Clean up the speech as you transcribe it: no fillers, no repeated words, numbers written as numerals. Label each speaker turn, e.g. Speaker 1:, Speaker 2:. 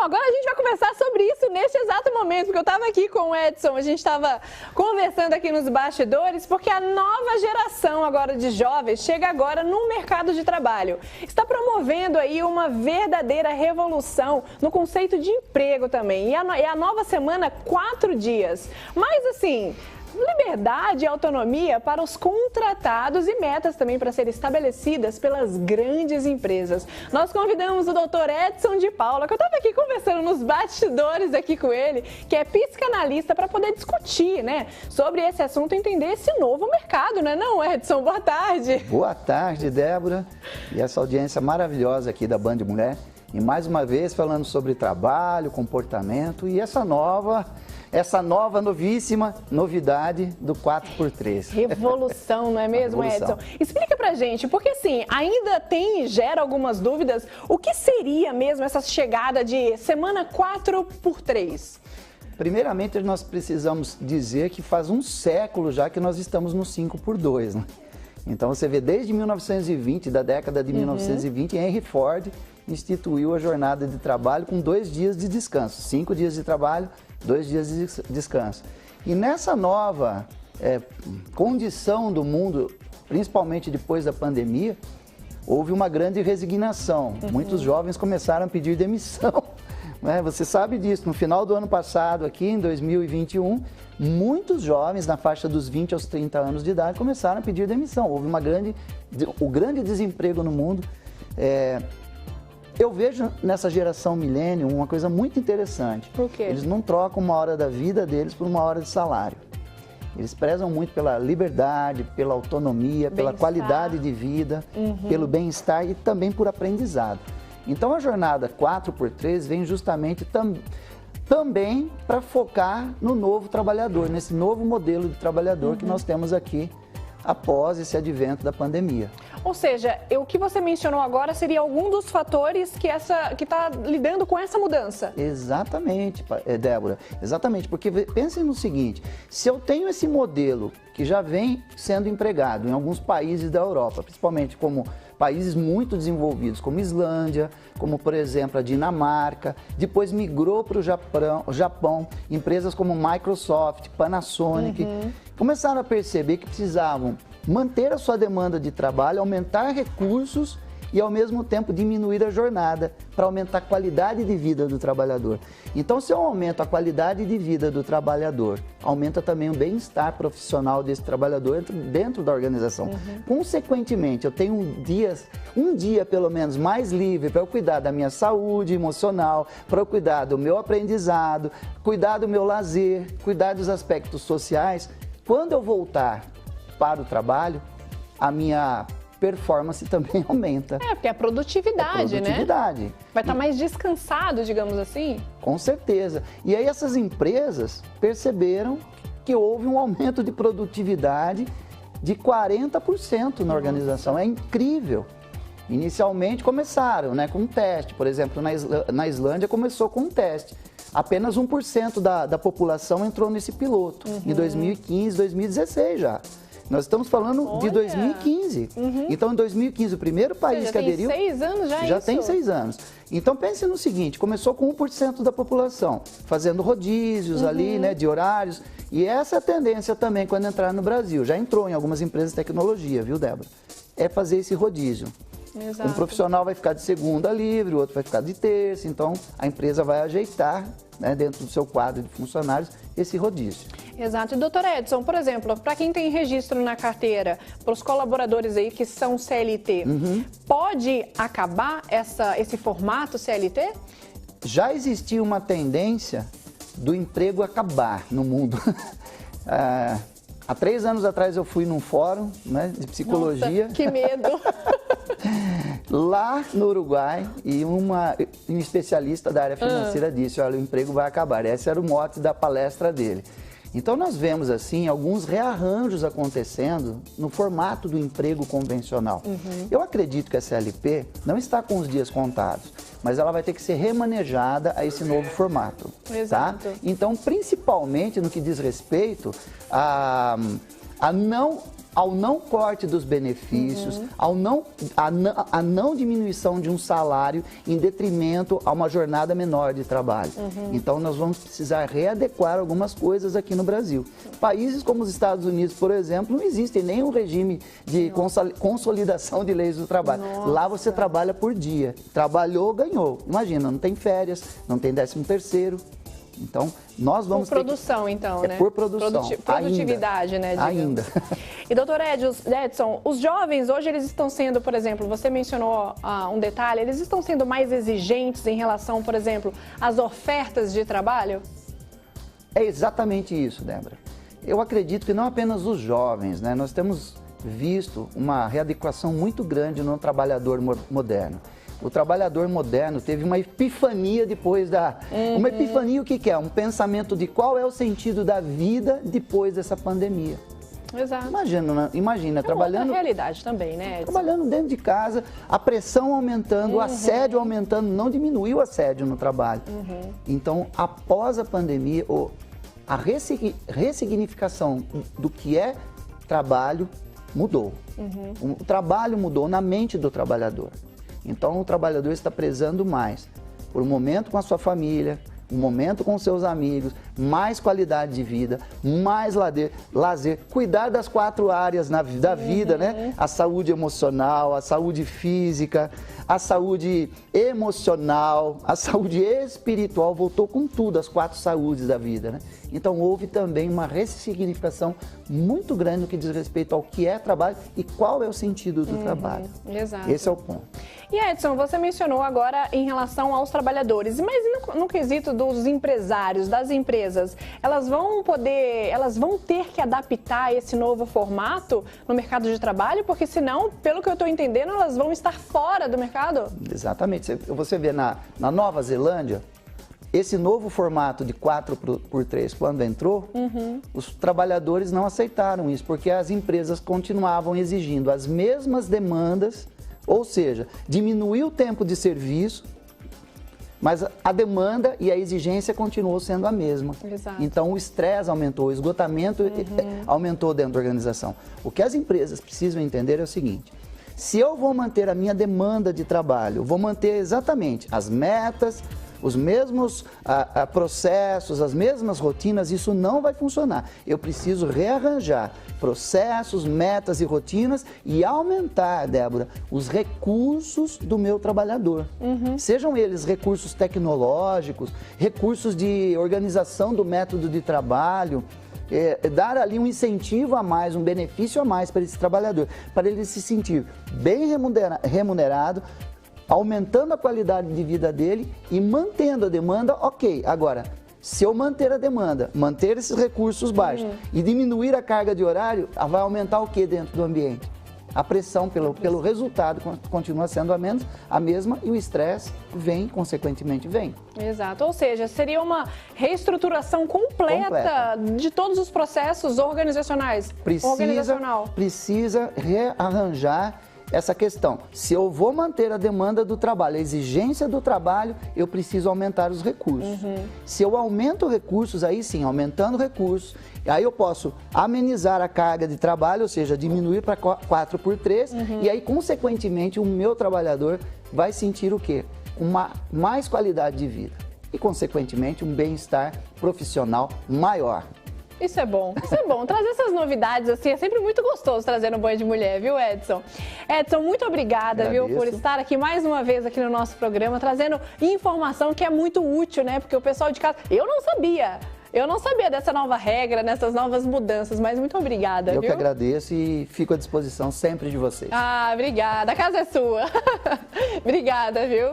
Speaker 1: agora a gente vai conversar sobre isso neste exato momento, porque eu estava aqui com o Edson, a gente estava conversando aqui nos bastidores, porque a nova geração agora de jovens chega agora no mercado de trabalho. Está promovendo aí uma verdadeira revolução no conceito de emprego também. E a nova semana, 4 dias. Mas assim, liberdade e autonomia para os contratados e metas também para serem estabelecidas pelas grandes empresas. Nós convidamos o Dr. Edson de Paula, que eu estava aqui conversando nos bastidores aqui com ele, que é psicanalista, para poder discutir, né, sobre esse assunto e entender esse novo mercado, né, não, Edson? Boa tarde.
Speaker 2: Boa tarde, Débora, e essa audiência maravilhosa aqui da Band Mulher. E mais uma vez falando sobre trabalho, comportamento e essa nova novíssima novidade do 4x3.
Speaker 1: Revolução, não é mesmo, Edson? Explica pra gente, porque assim, ainda gera algumas dúvidas, o que seria mesmo essa chegada de semana 4x3?
Speaker 2: Primeiramente, nós precisamos dizer que faz um século já que nós estamos no 5x2, né? Então você vê desde 1920, da década de 1920, Henry Ford instituiu a jornada de trabalho com 2 dias de descanso, 5 dias de trabalho, 2 dias de descanso. E nessa nova condição do mundo, principalmente depois da pandemia, houve uma grande resignação. Muitos jovens começaram a pedir demissão. Né? Você sabe disso, no final do ano passado, aqui em 2021, muitos jovens na faixa dos 20 aos 30 anos de idade começaram a pedir demissão. Houve o grande desemprego no mundo. Eu vejo nessa geração milênio uma coisa muito interessante.
Speaker 1: Por quê?
Speaker 2: Eles não trocam uma hora da vida deles por uma hora de salário. Eles prezam muito pela liberdade, pela autonomia, pela qualidade de vida, pelo bem-estar e também por aprendizado. Então a jornada 4x3 vem justamente também para focar no novo trabalhador, nesse novo modelo de trabalhador que nós temos aqui após esse advento da pandemia.
Speaker 1: Ou seja, o que você mencionou agora seria algum dos fatores que está lidando com essa mudança?
Speaker 2: Exatamente, Débora. Exatamente, porque pensem no seguinte, se eu tenho esse modelo que já vem sendo empregado em alguns países da Europa, principalmente como países muito desenvolvidos, como Islândia, como por exemplo a Dinamarca, depois migrou para o Japão, empresas como Microsoft, Panasonic, começaram a perceber que precisavam manter a sua demanda de trabalho, aumentar recursos e ao mesmo tempo diminuir a jornada para aumentar a qualidade de vida do trabalhador. Então, se eu aumento a qualidade de vida do trabalhador, aumenta também o bem-estar profissional desse trabalhador dentro da organização. Consequentemente, eu tenho um dia pelo menos mais livre para eu cuidar da minha saúde emocional, para eu cuidar do meu aprendizado, cuidar do meu lazer, cuidar dos aspectos sociais. Quando eu voltar para o trabalho, a minha performance também aumenta.
Speaker 1: Porque a produtividade, né? Vai estar mais descansado, digamos assim?
Speaker 2: Com certeza. E aí essas empresas perceberam que houve um aumento de produtividade de 40% na organização. É incrível. Inicialmente começaram, né, com um teste. Por exemplo, na Islândia começou com um teste. Apenas 1% da população entrou nesse piloto. Em 2015, 2016 já. Nós estamos falando de 2015. Então, em 2015, o primeiro país que aderiu...
Speaker 1: Já tem 6 anos já
Speaker 2: Já
Speaker 1: isso?
Speaker 2: tem 6 anos. Então, pense no seguinte, começou com 1% da população, fazendo rodízios ali, né, de horários. E essa é a tendência também quando entrar no Brasil. Já entrou em algumas empresas de tecnologia, viu, Débora? É fazer esse rodízio.
Speaker 1: Exato.
Speaker 2: Um profissional vai ficar de segunda livre, o outro vai ficar de terça. Então, a empresa vai ajeitar, né, dentro do seu quadro de funcionários, esse rodízio.
Speaker 1: Exato. E, doutor Edson, por exemplo, para quem tem registro na carteira, para os colaboradores aí que são CLT, pode acabar esse formato CLT?
Speaker 2: Já existia uma tendência do emprego acabar no mundo. Há 3 anos atrás eu fui num fórum, né, de psicologia.
Speaker 1: Nossa, que medo!
Speaker 2: Lá no Uruguai, e um especialista da área financeira disse, olha, o emprego vai acabar. Esse era o mote da palestra dele. Então nós vemos assim alguns rearranjos acontecendo no formato do emprego convencional. Eu acredito que a CLT não está com os dias contados, mas ela vai ter que ser remanejada a esse novo formato.
Speaker 1: Exato.
Speaker 2: Tá? Então, principalmente no que diz respeito a não ao não corte dos benefícios, à não diminuição de um salário em detrimento a uma jornada menor de trabalho. Então, nós vamos precisar readequar algumas coisas aqui no Brasil. Países como os Estados Unidos, por exemplo, não existe nenhum regime de consolidação de leis do trabalho. Lá você trabalha por dia. Trabalhou, ganhou. Imagina, não tem férias, não tem 13º. Então, nós vamos
Speaker 1: por produção, então, né?
Speaker 2: Por produção.
Speaker 1: Produtividade,
Speaker 2: ainda,
Speaker 1: né? Digamos.
Speaker 2: Ainda.
Speaker 1: E, doutor Edson, os jovens hoje, eles estão sendo, por exemplo, você mencionou um detalhe, eles estão sendo mais exigentes em relação, por exemplo, às ofertas de trabalho?
Speaker 2: É exatamente isso, Débora. Eu acredito que não apenas os jovens, né? Nós temos visto uma readequação muito grande no trabalhador moderno. O trabalhador moderno teve uma epifania depois da... Uma epifania, o que é? Um pensamento de qual é o sentido da vida depois dessa pandemia.
Speaker 1: Exato.
Speaker 2: Imagina trabalhando...
Speaker 1: outra realidade também, né, Edson?
Speaker 2: Trabalhando dentro de casa, a pressão aumentando, o assédio aumentando, não diminuiu o assédio no trabalho. Então, após a pandemia, a ressignificação do que é trabalho mudou. O trabalho mudou na mente do trabalhador. Então, o trabalhador está prezando mais por um momento com a sua família, um momento com seus amigos, mais qualidade de vida, mais lazer, cuidar das 4 áreas da vida, né? A saúde emocional, a saúde física, a saúde emocional, a saúde espiritual, voltou com tudo, as 4 saúdes da vida, né? Então, houve também uma ressignificação muito grande no que diz respeito ao que é trabalho e qual é o sentido do trabalho.
Speaker 1: Exato.
Speaker 2: Esse é o ponto.
Speaker 1: E, Edson, você mencionou agora em relação aos trabalhadores, mas no quesito dos empresários, das empresas, elas vão ter que adaptar esse novo formato no mercado de trabalho? Porque senão, pelo que eu estou entendendo, elas vão estar fora do mercado?
Speaker 2: Exatamente. Você vê na Nova Zelândia, esse novo formato de 4x3, quando entrou, os trabalhadores não aceitaram isso, porque as empresas continuavam exigindo as mesmas demandas, ou seja, diminuiu o tempo de serviço, mas a demanda e a exigência continuou sendo a mesma.
Speaker 1: Exato.
Speaker 2: Então, o estresse aumentou, o esgotamento aumentou dentro da organização. O que as empresas precisam entender é o seguinte: se eu vou manter a minha demanda de trabalho, vou manter exatamente as metas, os mesmos processos, as mesmas rotinas, isso não vai funcionar. Eu preciso rearranjar processos, metas e rotinas e aumentar, Débora, os recursos do meu trabalhador. Sejam eles recursos tecnológicos, recursos de organização do método de trabalho, dar ali um incentivo a mais, um benefício a mais para esse trabalhador, para ele se sentir bem remunerado, aumentando a qualidade de vida dele e mantendo a demanda, ok. Agora, se eu manter a demanda, manter esses recursos baixos e diminuir a carga de horário, vai aumentar o que dentro do ambiente? A pressão pelo resultado continua sendo a mesma e o estresse consequentemente vem.
Speaker 1: Exato, ou seja, seria uma reestruturação completa de todos os processos organizacionais.
Speaker 2: Precisa rearranjar essa questão. Se eu vou manter a demanda do trabalho, a exigência do trabalho, eu preciso aumentar os recursos. Se eu aumento recursos, aí sim, aumentando recursos, aí eu posso amenizar a carga de trabalho, ou seja, diminuir para 4x3, e aí, consequentemente, o meu trabalhador vai sentir o quê? Mais qualidade de vida e, consequentemente, um bem-estar profissional maior.
Speaker 1: Isso é bom, isso é bom. Trazer essas novidades assim é sempre muito gostoso trazer no Banho de Mulher, viu, Edson? Edson, muito obrigada, viu, por estar aqui mais uma vez aqui no nosso programa, trazendo informação que é muito útil, né? Porque o pessoal de casa, eu não sabia dessa nova regra, dessas novas mudanças, mas muito obrigada,
Speaker 2: viu?
Speaker 1: Eu
Speaker 2: que agradeço e fico à disposição sempre de vocês.
Speaker 1: Ah, obrigada. A casa é sua. Obrigada, viu?